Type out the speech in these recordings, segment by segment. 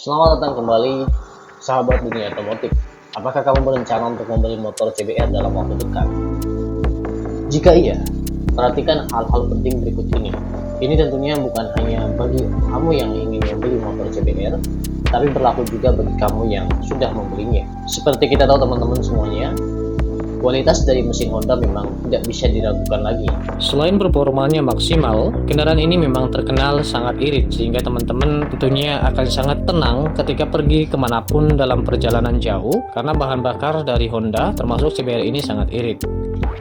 Selamat datang kembali, sahabat dunia otomotif. Apakah kamu berencana untuk membeli motor CBR dalam waktu dekat? Jika iya, perhatikan hal-hal penting berikut ini. Ini tentunya bukan hanya bagi kamu yang ingin membeli motor CBR, tapi berlaku juga bagi kamu yang sudah membelinya. Seperti kita tahu teman-teman semuanya, kualitas dari mesin Honda memang tidak bisa diragukan lagi. Selain performanya maksimal, kendaraan ini memang terkenal sangat irit, sehingga teman-teman tentunya akan sangat tenang ketika pergi kemanapun dalam perjalanan jauh, karena bahan bakar dari Honda termasuk CBR ini sangat irit.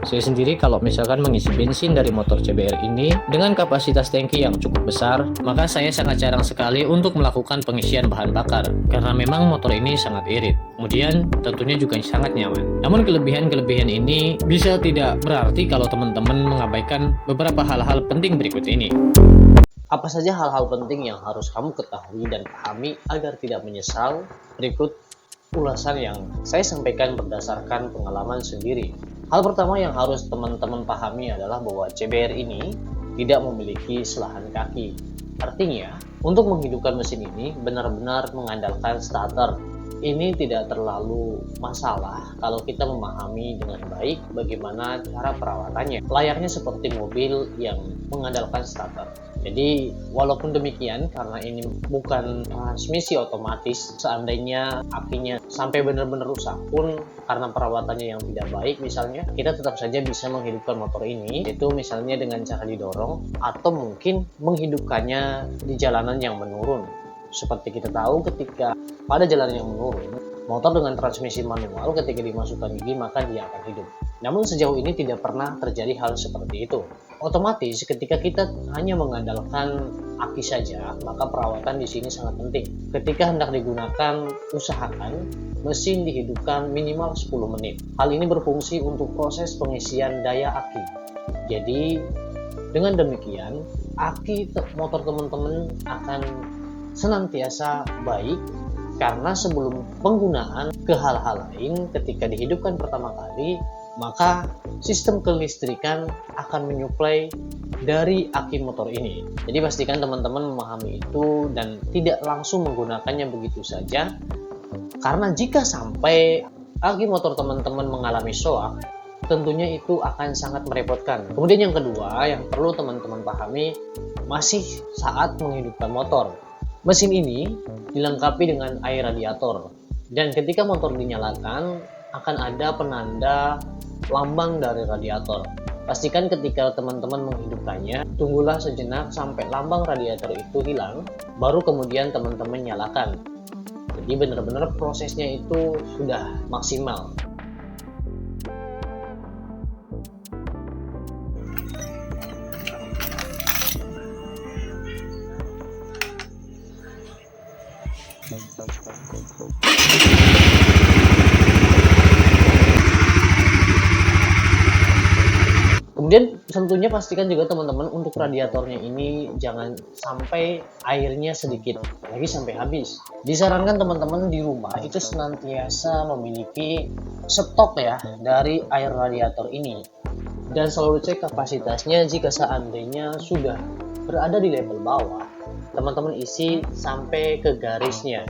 Saya sendiri kalau misalkan mengisi bensin dari motor CBR ini dengan kapasitas tangki yang cukup besar, maka saya sangat jarang sekali untuk melakukan pengisian bahan bakar karena memang motor ini sangat irit. Kemudian tentunya juga sangat nyaman. Namun kelebihan-kelebihan ini bisa tidak berarti kalau teman-teman mengabaikan beberapa hal-hal penting berikut ini. Apa saja hal-hal penting yang harus kamu ketahui dan pahami agar tidak menyesal? Berikut ulasan yang saya sampaikan berdasarkan pengalaman sendiri. Hal pertama yang harus teman-teman pahami adalah bahwa CBR ini tidak memiliki selahan kaki. Artinya, untuk menghidupkan mesin ini benar-benar mengandalkan starter. Ini tidak terlalu masalah kalau kita memahami dengan baik bagaimana cara perawatannya. Layaknya seperti mobil yang mengandalkan starter. Jadi walaupun demikian, karena ini bukan transmisi otomatis, seandainya akinya sampai benar-benar rusak pun karena perawatannya yang tidak baik misalnya, kita tetap saja bisa menghidupkan motor ini, yaitu misalnya dengan cara didorong atau mungkin menghidupkannya di jalanan yang menurun. Seperti kita tahu, ketika pada jalan yang menurun, motor dengan transmisi manual ketika dimasukkan gigi maka dia akan hidup. Namun sejauh ini tidak pernah terjadi hal seperti itu. Otomatis ketika kita hanya mengandalkan aki saja, maka perawatan di sini sangat penting. Ketika hendak digunakan, usahakan mesin dihidupkan minimal 10 menit. Hal ini berfungsi untuk proses pengisian daya aki. Jadi dengan demikian, aki motor teman-teman akan senantiasa baik, karena sebelum penggunaan ke hal-hal lain ketika dihidupkan pertama kali, maka sistem kelistrikan akan menyuplai dari aki motor ini. Jadi pastikan teman-teman memahami itu dan tidak langsung menggunakannya begitu saja, karena jika sampai aki motor teman-teman mengalami soak, tentunya itu akan sangat merepotkan. Kemudian yang kedua yang perlu teman-teman pahami, masih saat menghidupkan motor, mesin ini dilengkapi dengan air radiator, dan ketika motor dinyalakan akan ada penanda lambang dari radiator. Pastikan ketika teman-teman menghidupkannya, tunggulah sejenak sampai lambang radiator itu hilang, baru kemudian teman-teman nyalakan. Jadi benar-benar prosesnya itu sudah maksimal. Kemudian tentunya pastikan juga teman-teman untuk radiatornya ini jangan sampai airnya sedikit, lagi sampai habis. Disarankan teman-teman di rumah itu senantiasa memiliki stok ya dari air radiator ini, dan selalu cek kapasitasnya. Jika seandainya sudah berada di level bawah, teman-teman isi sampai ke garisnya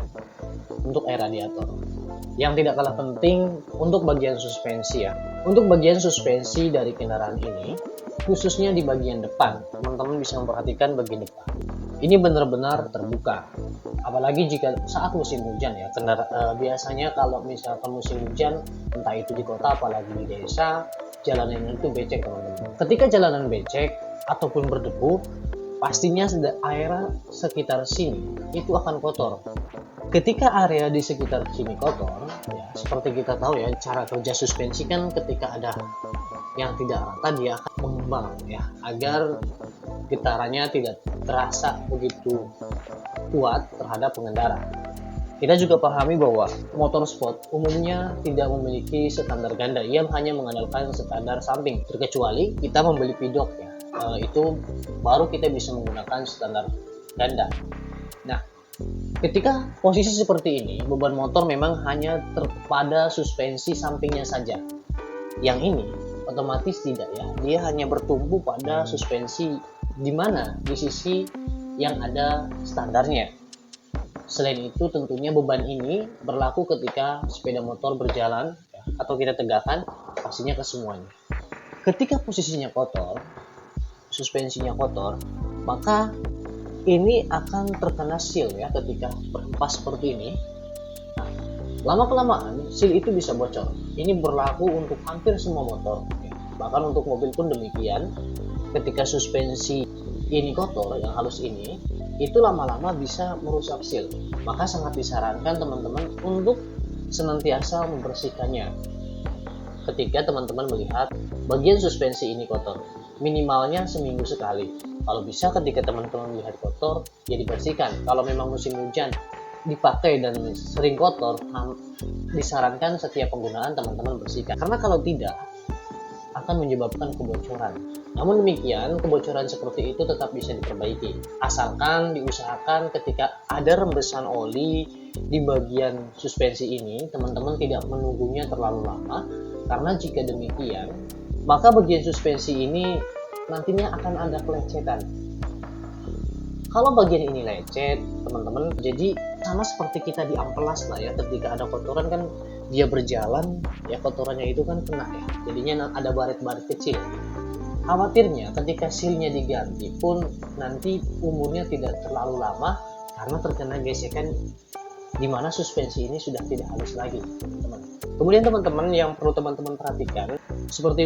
untuk air radiator. Yang tidak kalah penting untuk bagian suspensi ya. Untuk bagian suspensi dari kendaraan ini, khususnya di bagian depan, teman-teman bisa memperhatikan bagian depan. Ini benar-benar terbuka. Apalagi jika saat musim hujan ya. Biasanya kalau misalkan musim hujan, entah itu di kota apalagi di desa, jalanan itu becek teman-teman. Ketika jalanan becek ataupun berdebu, pastinya air sekitar sini itu akan kotor. Ketika area di sekitar sini kotor, ya seperti kita tahu ya, cara kerja suspensi kan ketika ada yang tidak rata dia akan mengembang ya, agar getarannya tidak terasa begitu kuat terhadap pengendara. Kita juga pahami bahwa motor sport umumnya tidak memiliki standar ganda, ia hanya mengandalkan standar samping, terkecuali kita membeli pedok ya, itu baru kita bisa menggunakan standar ganda. Nah, ketika posisi seperti ini, beban motor memang hanya pada suspensi sampingnya saja. Yang ini otomatis tidak ya, dia hanya bertumpu pada suspensi di mana di sisi yang ada standarnya. Selain itu tentunya beban ini berlaku ketika sepeda motor berjalan ya, atau kita tegakkan pastinya ke semuanya. Ketika posisinya kotor, suspensinya kotor, maka ini akan terkena seal ya ketika berhempas seperti ini. Nah, lama-kelamaan seal itu bisa bocor. Ini berlaku untuk hampir semua motor. Bahkan untuk mobil pun demikian. Ketika suspensi ini kotor, yang halus ini, itu lama-lama bisa merusak seal. Maka sangat disarankan teman-teman untuk senantiasa membersihkannya. Ketika teman-teman melihat bagian suspensi ini kotor, minimalnya seminggu sekali. Kalau bisa ketika teman-teman melihat kotor, ya dibersihkan. Kalau memang musim hujan dipakai dan sering kotor, disarankan setiap penggunaan teman-teman bersihkan. Karena kalau tidak, akan menyebabkan kebocoran. Namun demikian, kebocoran seperti itu tetap bisa diperbaiki. Asalkan diusahakan ketika ada rembesan oli di bagian suspensi ini, teman-teman tidak menunggunya terlalu lama. Karena jika demikian, maka bagian suspensi ini nantinya akan ada kelecetan. Kalau bagian ini lecet, teman-teman, jadi sama seperti kita di amplas lah ya, ketika ada kotoran kan dia berjalan, ya kotorannya itu kan kena ya, jadinya ada baret-baret kecil. Khawatirnya ketika silnya diganti pun nanti umurnya tidak terlalu lama karena terkena gesekan di mana suspensi ini sudah tidak halus lagi, teman. Kemudian teman-teman yang perlu teman-teman perhatikan, seperti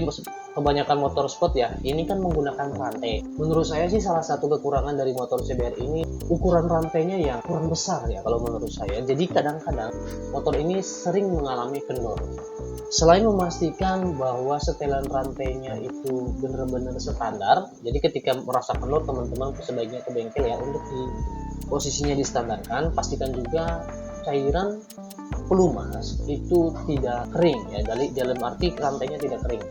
kebanyakan motor sport ya, ini kan menggunakan rantai. Menurut saya sih salah satu kekurangan dari motor CBR ini ukuran rantainya yang kurang besar ya kalau menurut saya. Jadi kadang-kadang motor ini sering mengalami kendor. Selain memastikan bahwa setelan rantainya itu benar-benar standar, jadi ketika merasa kendor teman-teman sebaiknya ke bengkel ya untuk posisinya distandarkan. Pastikan juga cairan pelumas itu tidak kering ya, dalam arti rantainya tidak kering,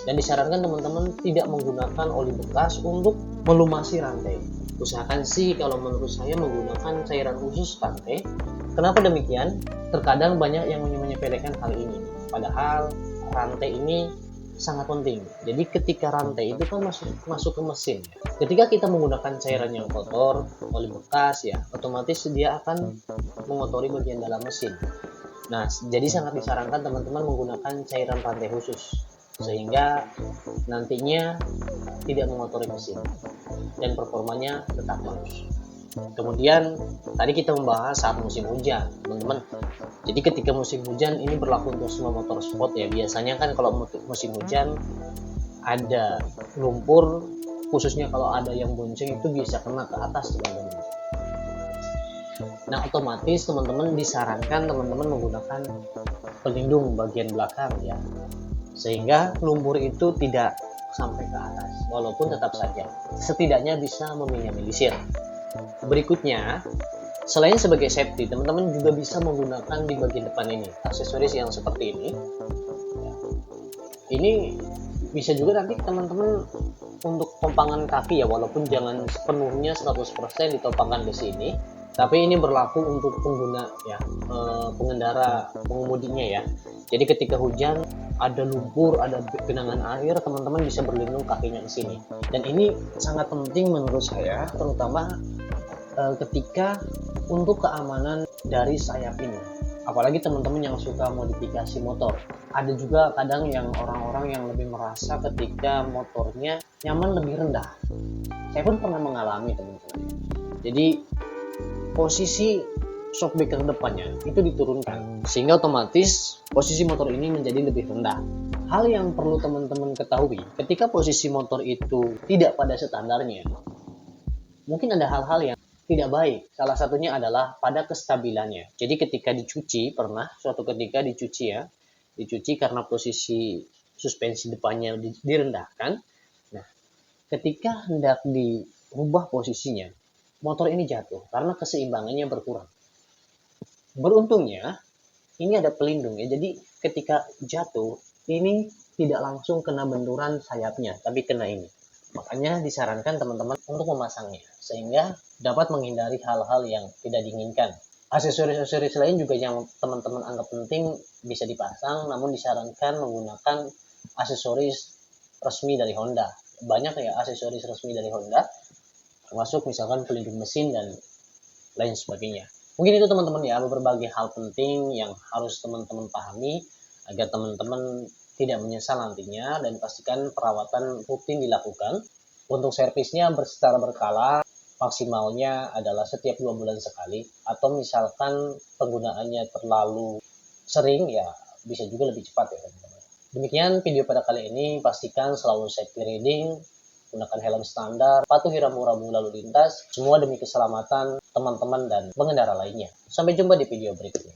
dan disarankan teman-teman tidak menggunakan oli bekas untuk melumasi rantai. Usahakan sih kalau menurut saya menggunakan cairan khusus rantai. Kenapa demikian? Terkadang banyak yang menyepelekan hal ini, padahal rantai ini sangat penting. Jadi ketika rantai itu kan masuk ke mesin ya. Ketika kita menggunakan cairan yang kotor, oli bekas ya, otomatis dia akan mengotori bagian dalam mesin. Nah, jadi sangat disarankan teman-teman menggunakan cairan rantai khusus sehingga nantinya tidak mengotori mesin dan performanya tetap bagus. Kemudian tadi kita membahas saat musim hujan, teman-teman. Jadi ketika musim hujan ini berlaku untuk semua motor sport ya. Biasanya kan kalau musim hujan ada lumpur, khususnya kalau ada yang bonceng itu bisa kena ke atas, teman-teman. Nah, otomatis teman-teman disarankan teman-teman menggunakan pelindung bagian belakang ya, sehingga lumpur itu tidak sampai ke atas, walaupun tetap saja setidaknya bisa meminimalisir. Berikutnya, selain sebagai safety, teman-teman juga bisa menggunakan di bagian depan ini aksesoris yang seperti ini. Ini bisa juga nanti teman-teman untuk pompangan kaki ya, walaupun jangan sepenuhnya 100% ditopangkan ke sini, tapi ini berlaku untuk pengguna ya, pengendara, pengemudinya ya. Jadi ketika hujan ada lumpur, ada genangan air, teman-teman bisa berlindung kakinya ke sini. Dan ini sangat penting menurut saya, terutama ketika untuk keamanan dari sayap ini. Apalagi teman-teman yang suka modifikasi motor. Ada juga kadang yang orang-orang yang lebih merasa ketika motornya nyaman lebih rendah. Saya pun pernah mengalami, teman-teman. Jadi posisi shock breaker depannya itu diturunkan sehingga otomatis posisi motor ini menjadi lebih rendah. Hal yang perlu teman-teman ketahui, ketika posisi motor itu tidak pada standarnya, mungkin ada hal-hal yang tidak baik. Salah satunya adalah pada kestabilannya. Jadi ketika dicuci, pernah suatu ketika dicuci karena posisi suspensi depannya direndahkan. Nah, ketika hendak dirubah posisinya, motor ini jatuh karena keseimbangannya berkurang. Beruntungnya ini ada pelindung ya, jadi ketika jatuh ini tidak langsung kena benturan sayapnya, tapi kena ini. Makanya disarankan teman-teman untuk memasangnya sehingga dapat menghindari hal-hal yang tidak diinginkan. Aksesoris-aksesoris lain juga yang teman-teman anggap penting bisa dipasang, namun disarankan menggunakan aksesoris resmi dari Honda. Banyak ya aksesoris resmi dari Honda, termasuk misalkan pelindung mesin dan lain sebagainya. Mungkin itu teman-teman ya, berbagai hal penting yang harus teman-teman pahami agar teman-teman tidak menyesal nantinya, dan pastikan perawatan rutin dilakukan. Untuk servisnya secara berkala, maksimalnya adalah setiap 2 bulan sekali, atau misalkan penggunaannya terlalu sering ya bisa juga lebih cepat ya teman-teman. Demikian video pada kali ini, pastikan selalu safety riding, gunakan helm standar, patuhi rambu-rambu lalu lintas, semua demi keselamatan teman-teman dan pengendara lainnya. Sampai jumpa di video berikutnya.